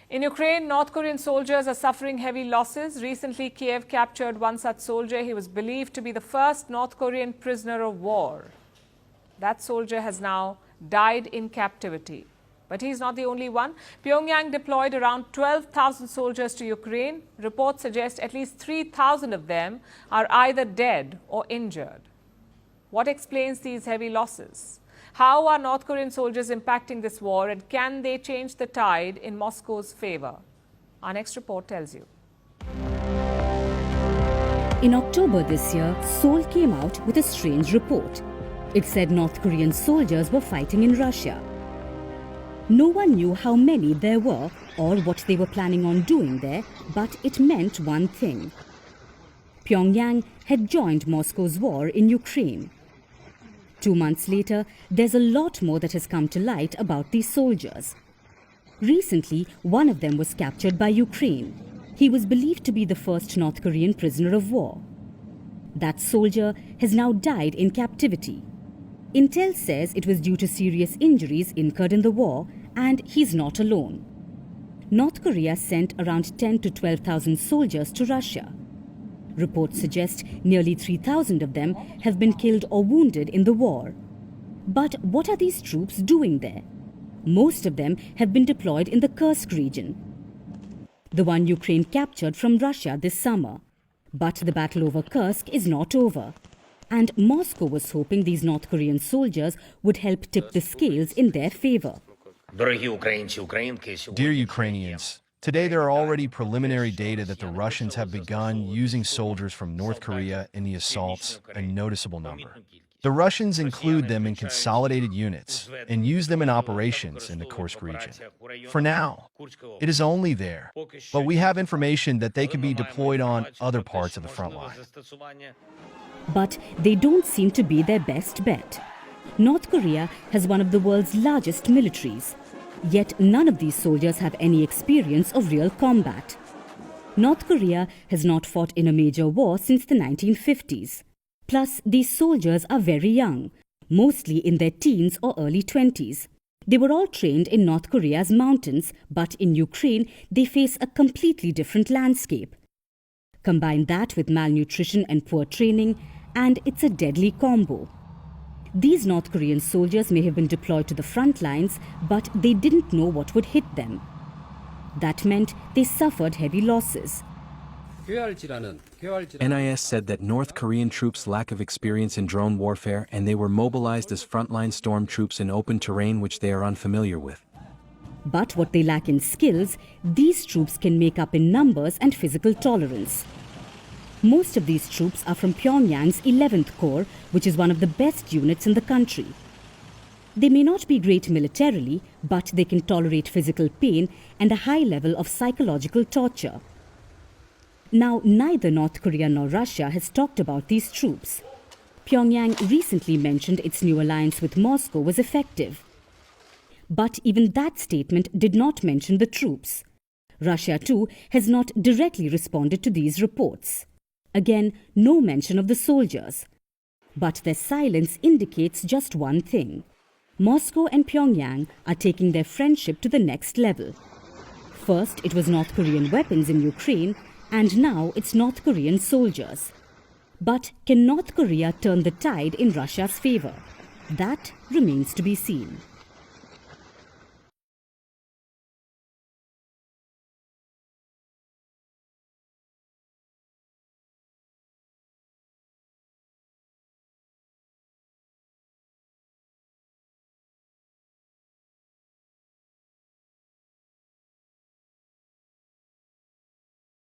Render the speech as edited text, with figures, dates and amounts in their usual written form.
In Ukraine, North Korean soldiers are suffering heavy losses. Recently, Kiev captured one such soldier. He was believed to be the first North Korean prisoner of war. That soldier has now died in captivity. But he's not the only one. Pyongyang deployed around 12,000 soldiers to Ukraine. Reports suggest at least 3,000 of them are either dead or injured. What explains these heavy losses? How are North Korean soldiers impacting this war, and can they change the tide in Moscow's favor? Our next report tells you. In October this year, Seoul came out with a strange report. It said North Korean soldiers were fighting in Russia. No one knew how many there were or what they were planning on doing there, but it meant one thing. Pyongyang had joined Moscow's war in Ukraine. 2 months later, there's a lot more that has come to light about these soldiers. Recently, one of them was captured by Ukraine. He was believed to be the first North Korean prisoner of war. That soldier has now died in captivity. Intel says it was due to serious injuries incurred in the war, and he's not alone. North Korea sent around 10 to 12,000 soldiers to Russia. Reports suggest nearly 3,000 of them have been killed or wounded in the war. But what are these troops doing there? Most of them have been deployed in the Kursk region, the one Ukraine captured from Russia this summer. But the battle over Kursk is not over. And Moscow was hoping these North Korean soldiers would help tip the scales in their favor. Dear Ukrainians, today there are already preliminary data that the Russians have begun using soldiers from North Korea in the assaults, a noticeable number. The Russians include them in consolidated units and use them in operations in the Kursk region. For now, it is only there, but we have information that they can be deployed on other parts of the front line. But they don't seem to be their best bet. North Korea has one of the world's largest militaries. Yet none of these soldiers have any experience of real combat. North Korea has not fought in a major war since the 1950s. Plus, these soldiers are very young, mostly in their teens or early 20s. They were all trained in North Korea's mountains, but in Ukraine, they face a completely different landscape. Combine that with malnutrition and poor training, and it's a deadly combo. These North Korean soldiers may have been deployed to the front lines, but they didn't know what would hit them. That meant they suffered heavy losses. NIS said that North Korean troops lack of experience in drone warfare, and they were mobilized as frontline storm troops in open terrain which they are unfamiliar with. But what they lack in skills, these troops can make up in numbers and physical tolerance. Most of these troops are from Pyongyang's 11th Corps, which is one of the best units in the country. They may not be great militarily, but they can tolerate physical pain and a high level of psychological torture. Now, neither North Korea nor Russia has talked about these troops. Pyongyang recently mentioned its new alliance with Moscow was effective. But even that statement did not mention the troops. Russia, too, has not directly responded to these reports. Again, no mention of the soldiers. But their silence indicates just one thing. Moscow and Pyongyang are taking their friendship to the next level. First, it was North Korean weapons in Ukraine, and now it's North Korean soldiers. But can North Korea turn the tide in Russia's favor? That remains to be seen.